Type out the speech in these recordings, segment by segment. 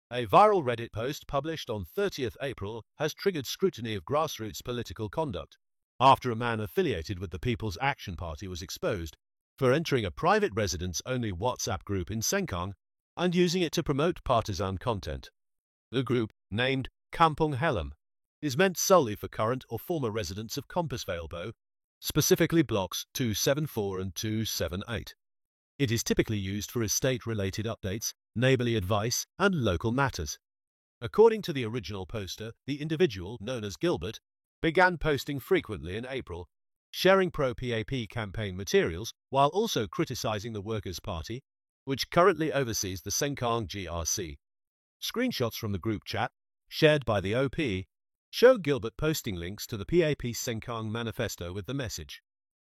A viral Reddit post published on 30th April has triggered scrutiny of grassroots political conduct after a man affiliated with the People's Action Party was exposed for entering a private residents-only WhatsApp group in Sengkang and using it to promote partisan content. The group, named Kampung Helm, is meant solely for current or former residents of Compassvale, specifically blocks 274 and 278. It is typically used for estate-related updates, neighborly advice, and local matters. According to the original poster, the individual, known as Gilbert, began posting frequently in April, sharing pro-PAP campaign materials while also criticizing the Workers' Party, which currently oversees the Sengkang GRC. Screenshots from the group chat, shared by the OP, show Gilbert posting links to the PAP Sengkang manifesto with the message,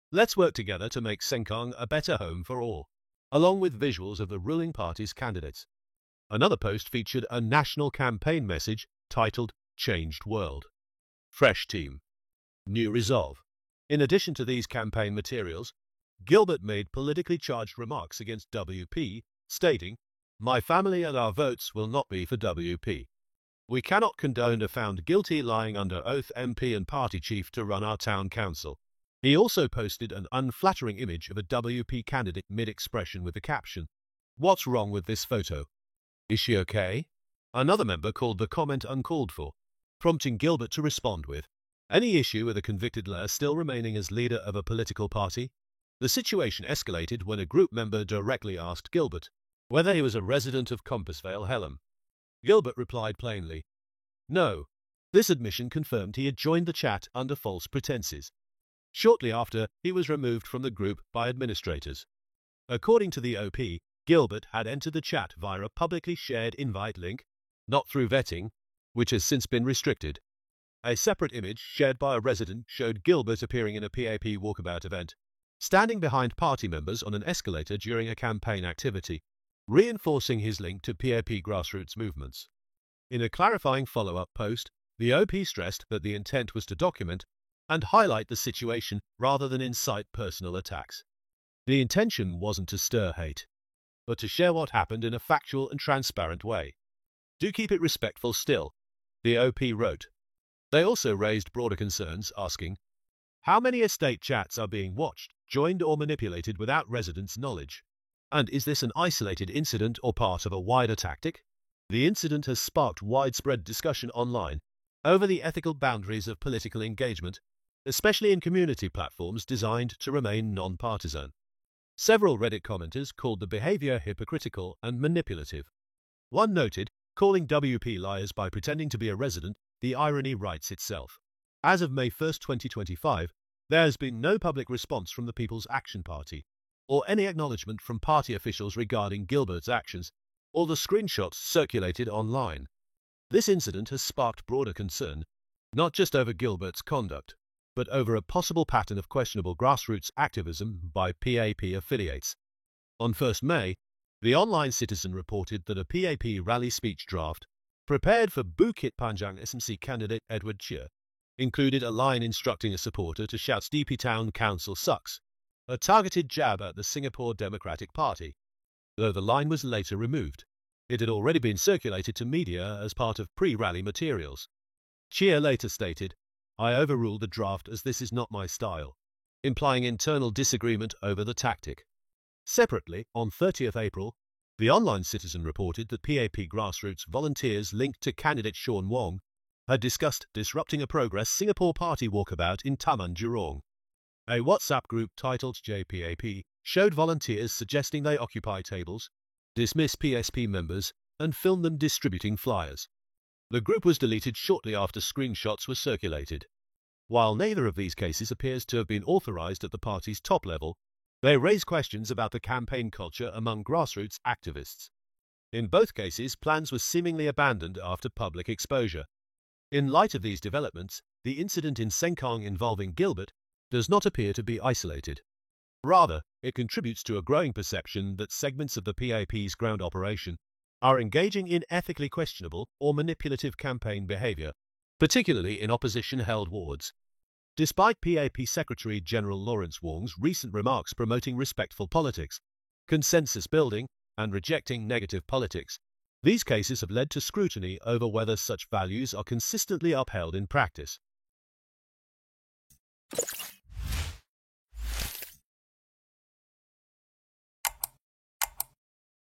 "Let's work together to make Sengkang a better home for all," along with visuals of the ruling party's candidates. Another post featured a national campaign message titled Changed World. Fresh Team. New Resolve. In addition to these campaign materials, Gilbert made politically charged remarks against WP, stating, "My family and our votes will not be for WP. We cannot condone a found guilty lying under oath MP and party chief to run our town council." He also posted an unflattering image of a WP candidate mid-expression with the caption, "What's wrong with this photo? Is she okay?" Another member called the comment uncalled for, prompting Gilbert to respond with, "Any issue with a convicted liar still remaining as leader of a political party?" The situation escalated when a group member directly asked Gilbert whether he was a resident of Compassvale Helm. Gilbert replied plainly, "No." This admission confirmed he had joined the chat under false pretenses. Shortly after, he was removed from the group by administrators. According to the OP, Gilbert had entered the chat via a publicly shared invite link, not through vetting, which has since been restricted. A separate image shared by a resident showed Gilbert appearing in a PAP walkabout event, standing behind party members on an escalator during a campaign activity, reinforcing his link to PAP grassroots movements. In a clarifying follow-up post, the OP stressed that the intent was to document and highlight the situation rather than incite personal attacks. The intention wasn't to stir hate, but to share what happened in a factual and transparent way. "Do keep it respectful still," the OP wrote. They also raised broader concerns, asking, "How many estate chats are being watched, joined or manipulated without residents' knowledge? And is this an isolated incident or part of a wider tactic?" The incident has sparked widespread discussion online over the ethical boundaries of political engagement, especially in community platforms designed to remain non-partisan. Several Reddit commenters called the behavior hypocritical and manipulative. One noted, calling WP liars by pretending to be a resident, the irony writes itself. As of May 1, 2025, there has been no public response from the People's Action Party, or any acknowledgement from party officials regarding Gilbert's actions, or the screenshots circulated online. This incident has sparked broader concern, not just over Gilbert's conduct, but over a possible pattern of questionable grassroots activism by PAP affiliates. On 1 May, the Online Citizen reported that a PAP rally speech draft, prepared for Bukit Panjang SMC candidate Edward Chia, included a line instructing a supporter to shout "DP Town Council sucks," a targeted jab at the Singapore Democratic Party. Though the line was later removed, it had already been circulated to media as part of pre-rally materials. Chia later stated, "I overruled the draft as this is not my style," implying internal disagreement over the tactic. Separately, on 30th April, the Online Citizen reported that PAP grassroots volunteers linked to candidate Sean Wong had discussed disrupting a Progress Singapore Party walkabout in Taman Jurong. A WhatsApp group titled JPAP showed volunteers suggesting they occupy tables, dismiss PSP members, and film them distributing flyers. The group was deleted shortly after screenshots were circulated. While neither of these cases appears to have been authorized at the party's top level, they raise questions about the campaign culture among grassroots activists. In both cases, plans were seemingly abandoned after public exposure. In light of these developments, the incident in Sengkang involving Gilbert does not appear to be isolated. Rather, it contributes to a growing perception that segments of the PAP's ground operation are engaging in ethically questionable or manipulative campaign behavior, particularly in opposition-held wards. Despite PAP Secretary General Lawrence Wong's recent remarks promoting respectful politics, consensus building, and rejecting negative politics, These cases have led to scrutiny over whether such values are consistently upheld in practice.